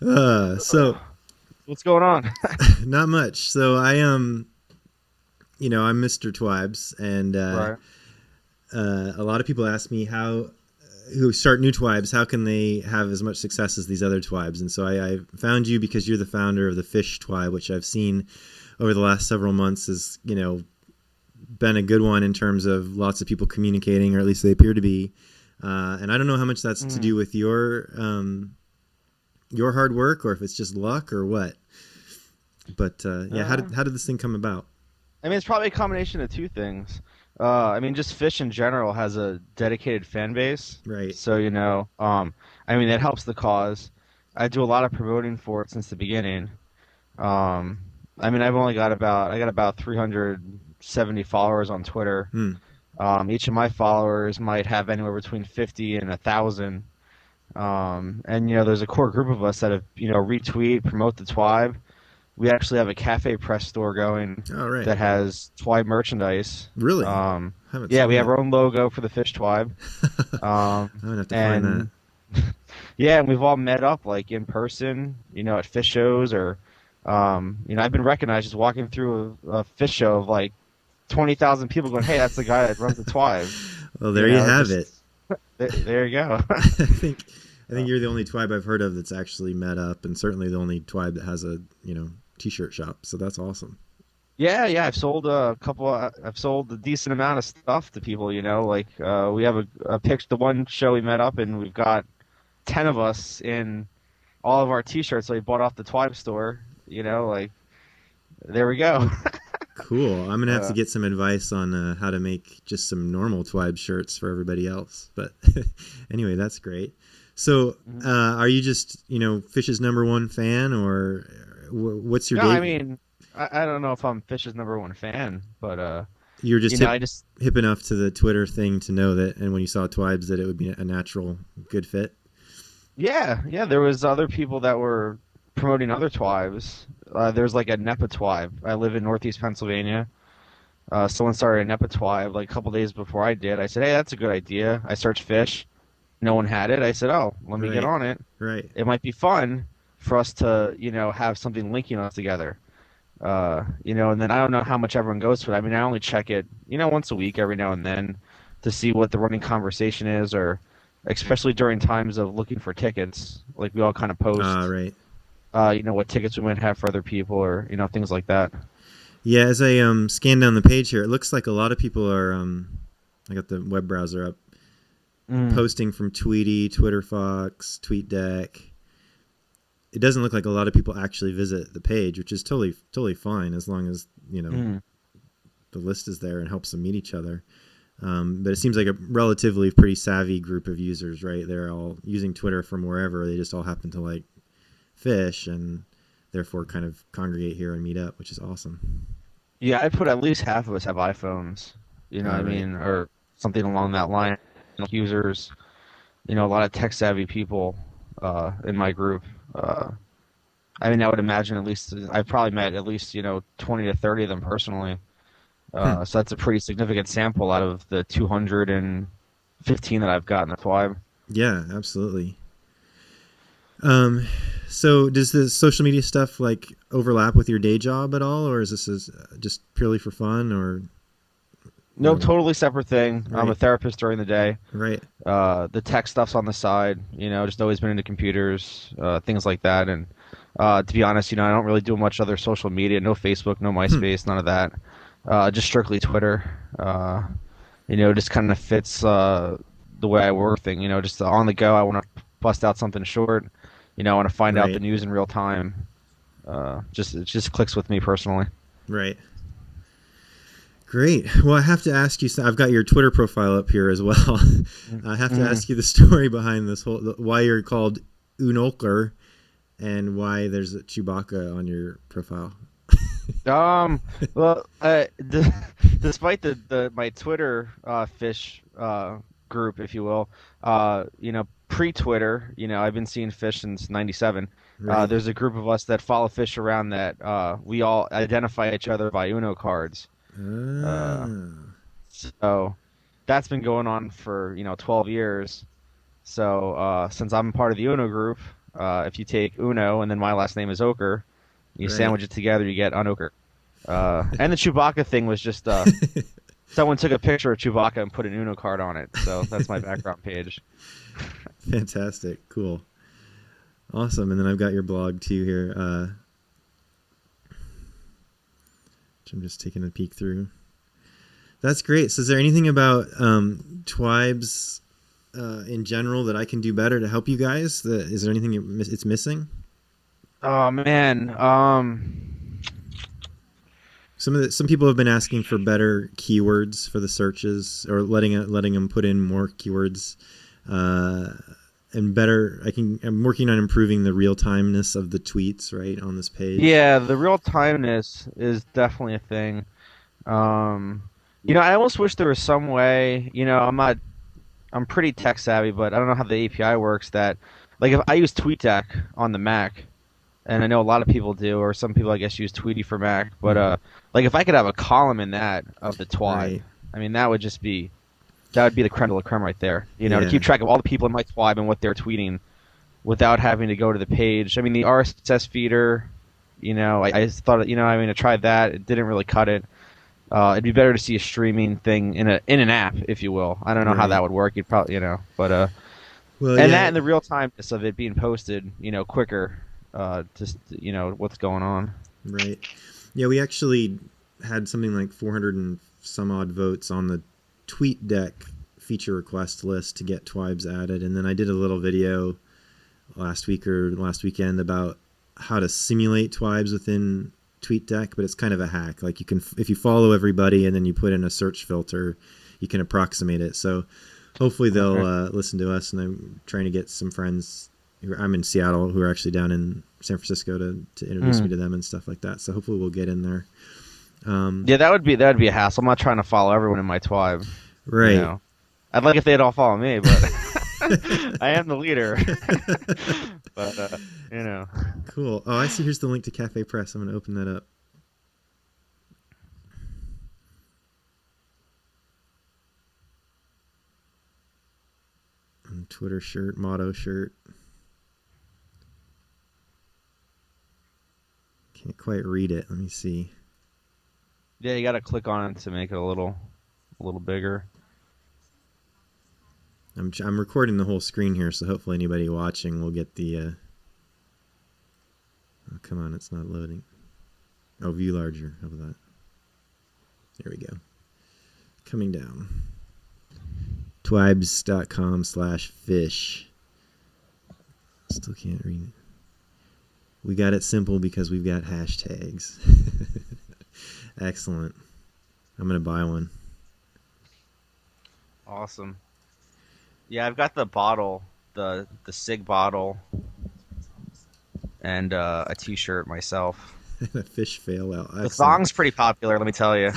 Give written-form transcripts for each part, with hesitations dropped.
So What's going on? not much. So I'm Mr. Twibes, and Right. a lot of people ask me who start new Twibes, how can they have as much success as these other Twibes? And so I found you because you're the founder of the Phish Twibe, which I've seen over the last several months has, been a good one in terms of lots of people communicating, or at least they appear to be. And I don't know how much that's to do Mm. with your hard work, or if it's just luck or what. But yeah, Uh, how did this thing come about? I mean, it's probably a combination of two things. I mean, just Fish in general has a dedicated fan base, Right. so I mean, that helps the cause. I do a lot of promoting for it since the beginning. Um, I mean, I got about 370 followers on Twitter. Hmm. Each of my followers might have anywhere between 50 and 1,000. And there's a core group of us that have retweet, promote the Twibe. We actually have a cafe press store going All right. that has Twibe merchandise. Really? Um, I haven't yeah, seen we have that. our own logo for the Fish Twibe. I'm gonna have to find that. And yeah, and we've all met up like in person, at Fish shows or, I've been recognized just walking through a Fish show of like 20,000 people going, "Hey, that's the guy that runs the Twibe." Well, there you have Just it. there you go. I think I think you're the only Twibe I've heard of that's actually met up, and certainly the only Twibe that has a t-shirt shop. So that's awesome. Yeah, yeah, I've sold a decent amount of stuff to people, like we have a picture, the one show we met up and we've got 10 of us in all of our t-shirts that we bought off the Twibe store, like there we go. Cool. I'm gonna have to Uh, get some advice on how to make just some normal Twibe shirts for everybody else. But anyway, that's great. So, mhm. are you just Fish's number one fan, or what's your No, I date? mean, I don't know if I'm Fish's number one fan, but You're just I hip just hip enough to the Twitter thing to know that, and when you saw Twibes, that it would be a natural good fit. yeah, yeah, there was other people that were promoting other Twibes. There's like a NEPA Twibe. I live in Northeast Pennsylvania. Someone started a NEPA Twibe like a couple days before I did. I said, "Hey, that's a good idea." I searched Fish. No one had it. I said, "Oh, let me get Right. on it. Right. It might be fun for us to, have something linking us together." And then I don't know how much everyone goes to it. I mean, I only check it, once a week, every now and then, to see what the running conversation is, or especially during times of looking for tickets. Like we all kind of post, Right. what tickets we might have for other people, or things like that. Yeah, as I scan down the page here, it looks like a lot of people are. I got the web browser up, Mm, posting from Tweety, Twitter Fox, TweetDeck. It doesn't look like a lot of people actually visit the page, which is totally fine as long as mm. the list is there and helps them meet each other. But it seems like a relatively pretty savvy group of users, right? They're all using Twitter from wherever. They just all happen to like Fish and therefore kind of congregate here and meet up, which is awesome. Yeah, I put at least half of us have iPhones. You know what I Right. mean, or something along that line. Users, a lot of tech savvy people in my group. Uh, I mean, I would imagine at least I've probably met at least 20 to 30 of them personally. Hmm. So that's a pretty significant sample out of the 215 that I've gotten. That's why. Yeah, absolutely. Um, so does the social media stuff like overlap with your day job at all, or is just purely for fun, or you No, know? totally separate thing. I'm a Right. therapist during the day. Right. The tech stuff's on the side. Just always been into computers, things like that. And to be honest, I don't really do much other social media. No Facebook, no Hmm. MySpace, none of that. Just strictly Twitter. Just kind of fits the way I work thing. Just on the go. I want to bust out something short. I want to find out the Right. news in real time. It just clicks with me personally. Right. Great. Well, I have to ask you. I've got your Twitter profile up here as well. I have to Mm-hmm. ask you the story behind this why you're called Unolker and why there's a Chewbacca on your profile. Um, well, despite the my Twitter fish group, if you will, pre-Twitter, I've been seeing fish since '97. Right. There's a group of us that follow fish around that we all identify each other by Uno cards. Uh, Ah. so that's been going on for 12 years. So since I'm part of the Uno group, If you take Uno and then my last name is Ochre, you Right. sandwich it together, you get Unochre. And the Chewbacca thing was just someone took a picture of Chewbacca and put an Uno card on it. So that's my background page. Fantastic. Cool. Awesome. And then I've got your blog too here, which I'm just taking a peek through. That's great. So is there anything about Twibes in general that I can do better to help you guys? Is there anything it's missing? Oh man, Some people have been asking for better keywords for the searches, or letting them put in more keywords, uh, and better. I'm working on improving the real timeness of the tweets right on this page. yeah, the real timeness is definitely a thing. Um, I almost wish there was some way. I'm pretty tech savvy, but I don't know how the API works. That, like, if I use TweetDeck on the Mac, and I know a lot of people do, or some people I guess use Tweety for Mac, but Mm, like if I could have a column in that of the Twibe, right. I mean that would be the creme de la creme right there. To Yeah. keep track of all the people in my Twibe and what they're tweeting without having to go to the page. I mean, the RSS feeder, I thought, I tried that. It didn't really cut it. It'd be better to see a streaming thing in an app, if you will. I don't know how Right. that would work. You'd probably, but Well, and yeah. that and the real timeness of it being posted, quicker, just what's going on. Right. Yeah, we actually had something like 400 and some odd votes on the TweetDeck feature request list to get Twibes added, and then I did a little video last week or last weekend about how to simulate Twibes within TweetDeck, but it's kind of a hack. Like, you can, if you follow everybody and then you put in a search filter, you can approximate it. So hopefully they'll Okay. listen to us, and I'm trying to get some friends. I'm in Seattle who are actually down in San Francisco to introduce me Mm. to them and stuff like that. So hopefully we'll get in there. Yeah, that would be a hassle. I'm not trying to follow everyone in my Twibe. You Right. know, I'd like if they'd all follow me, but I am the leader. But you know, Cool. Oh, I see. Here's the link to Cafe Press. I'm going to open that up. Twitter shirt, motto shirt. Can't quite read it. Let me see. yeah, you got to click on it to make it a little bigger. I'm recording the whole screen here, so hopefully anybody watching will get the. Oh, come on, it's not loading. Oh, view larger. How about that? There we go. Coming down. Twibes.com/Phish. Still can't read it. We got it simple because we've got hashtags. Excellent. I'm going to buy one. Awesome. Yeah, I've got the bottle, the Sig bottle, and a T-shirt myself. A fish fail out. The Excellent. thong's pretty popular, let me tell you.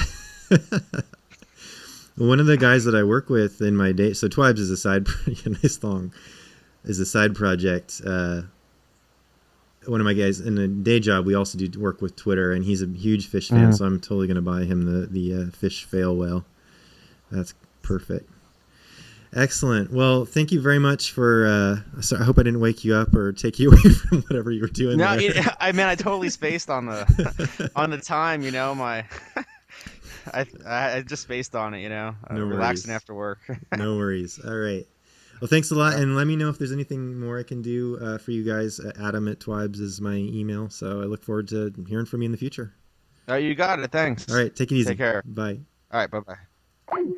One of the guys that I work with in my day, so Twibes is a side, nice thong, is a side project. One of my guys in a day job, we also do work with Twitter, and he's a huge Phish fan, Mm. so I'm totally going to buy him the fish fail whale. That's perfect. Excellent. Well, thank you very much for. Sorry, I hope I didn't wake you up or take you away from whatever you were doing No, there. I totally spaced on the on the time. My I just spaced on it. No Relaxing worries. after work. No worries. All right. Well, thanks a lot, and let me know if there's anything more I can do for you guys. Adam@twibes is my email, so I look forward to hearing from you in the future. You got it. Thanks. All right, take it easy. Take care. Bye. All right. Bye bye.